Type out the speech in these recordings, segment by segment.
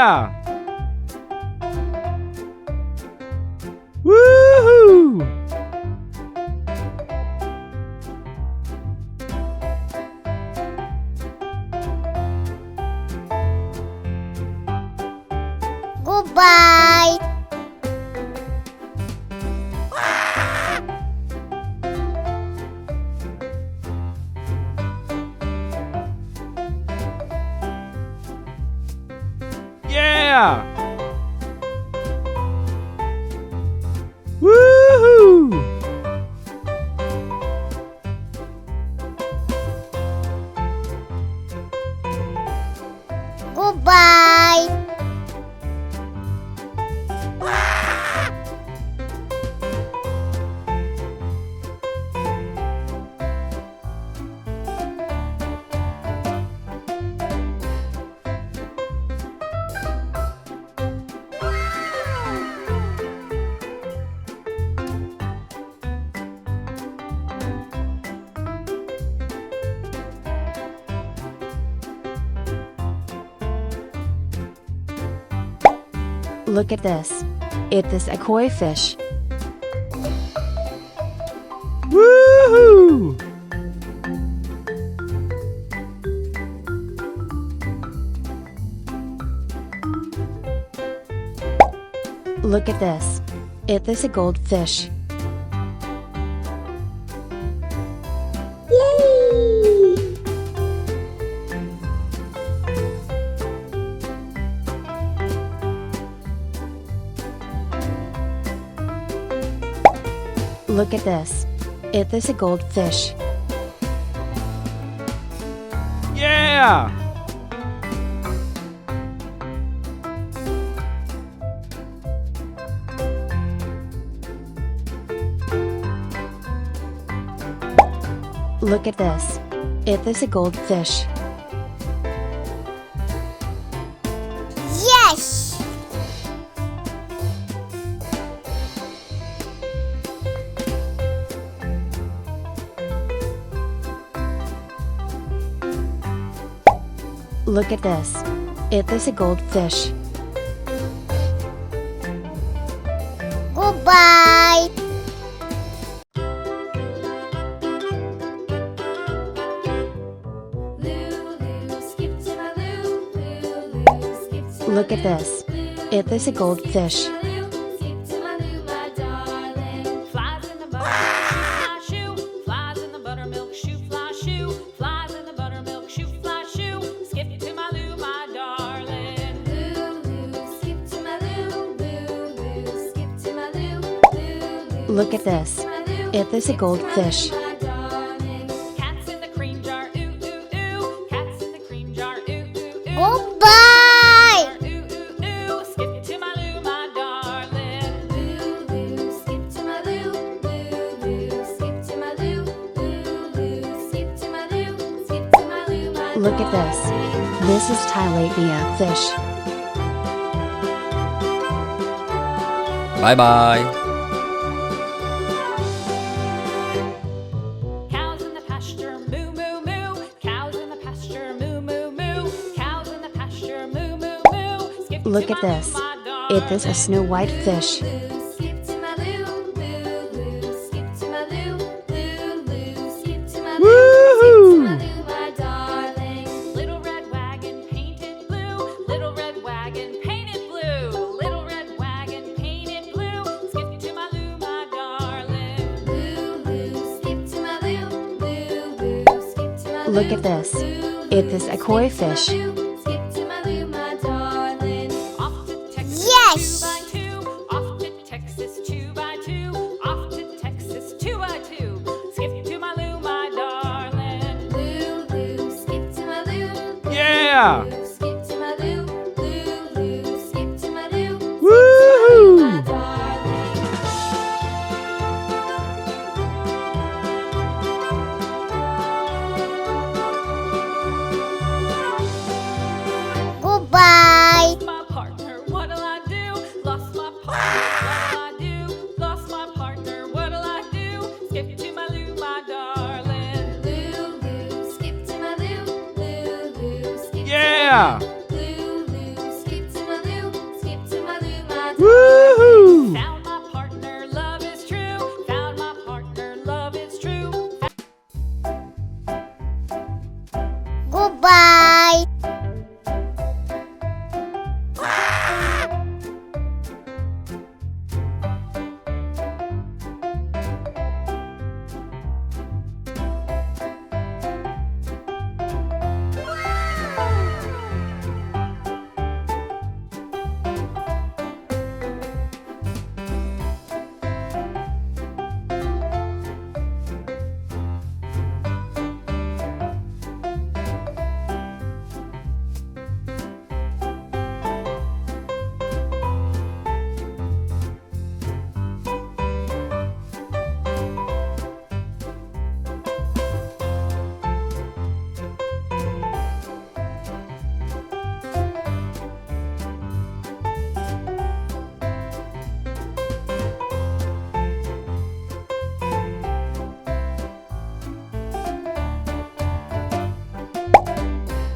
Yeah! Woohoo! Goodbye. Yeah! Woohoo! Goodbye. Look at this. It is a koi fish. Woohoo! Look at this. It is a goldfish. Look at this. It is a goldfish. Yeah! Look at this. It is a goldfish. Yes. Look at this. It is a goldfish. Goodbye. Look at this. It is a goldfish. Look at this. It is a goldfish. Goodbye. Look at this. This is tilapia fish. Bye bye. Cows in the pasture, moo moo moo. Cows in the pasture, moo moo moo. Cows in the pasture, moo moo moo. Skip Look to at my this. loo, my It is a snow white fish. Skip to my loo, loo, loo. Skip to my loo, loo, loo. Skip to my loo, Woohoo! skip to my loo, my darling. Little red wagon painted blue. Little red wagon painted blue. Little red wagon painted blue. Skip to my loo, my darling. Loo, loo. Skip to my loo, loo, loo. Skip to my loo. Look at this. It is a koi fish. Skip to my loo, my darling. Off to Texas Yes. 2 by 2. Off to Texas 2 by 2. Off to Texas 2 by 2. Skip to my loo, my darling. Loo, loo. Skip to my loo. Yeah! Skip to my loo. Loo, loo. Skip to my loo. Woohoo! My darling. Goodbye. My partner, what'll I do? Lost my partner, what'll I do? Lost my partner, what'll I do? Skip to my loo, my darling. Loo, loo, skip to my loo, loo, loo, skip Yeah! to my loo, loo, skip to my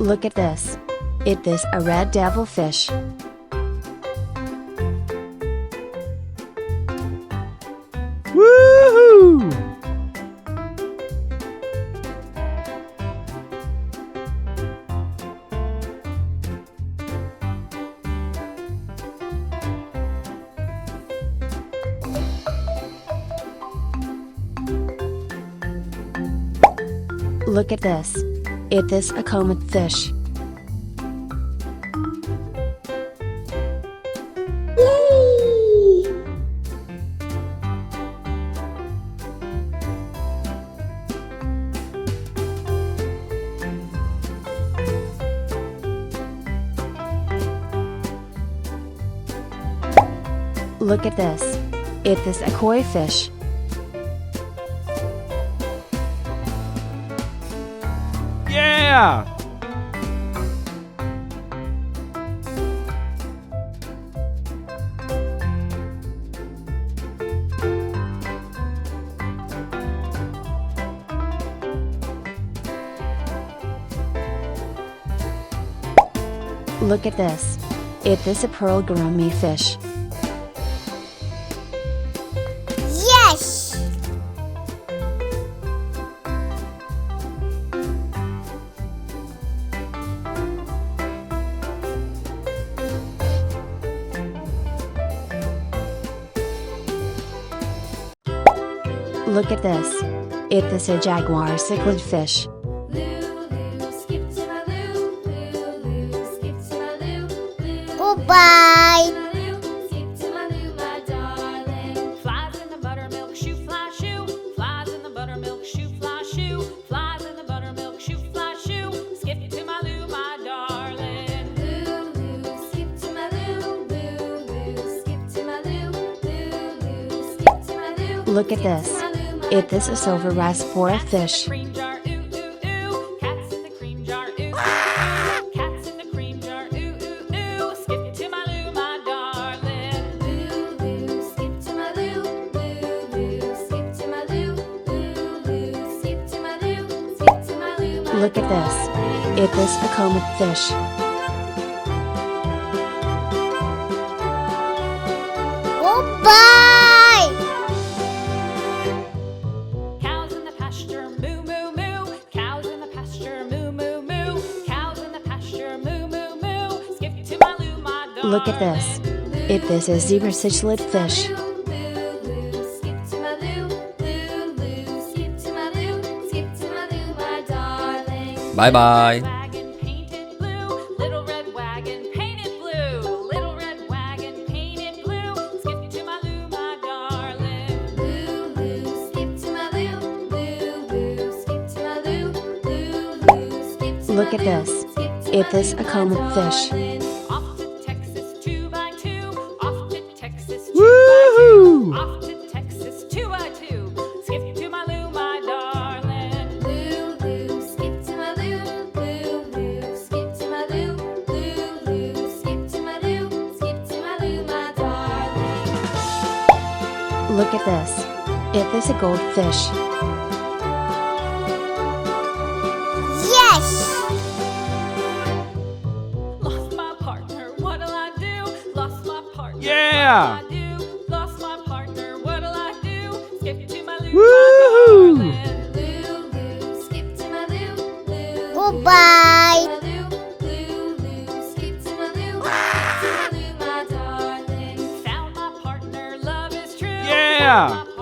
Look at this. Is this a red devilfish? Woohoo! Look at this. Is this a comet fish? Look at this. Is this a koi fish? Yeah! Look at this. Is this a pearl gourami fish? Yes! Look at this. Is this a jaguar cichlid fish? Lou, skip to my Lou. Lou, skip to my Lou. Lou, Goodbye! Lou, skip to my Lou, my darling. Flies in the buttermilk shoe, fly shoe. Flies in the buttermilk shoe, fly shoe. Flies in the buttermilk shoe, fly shoe. Skip to my Lou, my darling. Lou, skip to my Lou. Lou, skip to my Lou. Lou, skip to my Lou. Look at this. Is this a silver rasbora fish? Cream jar, ooh, ooh, ooh. Cats in the cream jar, ooh, ooh, ooh. Cats in the cream jar, ooh, ooh, ooh. Skip to my Lou, my darling. Lou, skip to my Lou. Lou, skip to my Lou. Lou, skip to my Lou. Skip to my Lou, my Look at this. Is this a comet fish? Goodbye! Cows in the pasture, moo, moo, moo. Cows in the pasture, moo, moo, moo. Cows in the pasture, moo, moo, moo. Skip to my Lou, my darling. Look at this. Is this a zebra cichlid fish? Skip to my Lou. Lou, skip to my Lou. Skip to my Lou, my darling. Bye bye. Wagon painted blue, little red wagon painted blue, little red wagon painted blue. Skip to my Lou, my darling. Lou, skip to my Lou. Lou, skip to my Lou. Lou, skip to Look my at Lou. this. Skip to Is my this Lou, a my comet fish? darling. Off to Texas 2x2. Off to Texas 2x2. Woohoo! Off to Texas 2x2. Skip to my Lou, my darling. Lou, skip to my Lou. Lou, skip to my Lou. Lou, skip to my Lou. Skip to my Lou, my darling. Look at this. Is this a goldfish? Yes! Lost my partner, what'll I do? Lost my partner, Yeah! what'll I do? Lost my partner, what'll I do? Skip to my Lou, Woohoo! my darling. Lou, skip to my Lou. Lou, Goodbye! skip to my Lou. Skip to my Lou, my darling. Found my partner, love is true. Yeah! Found my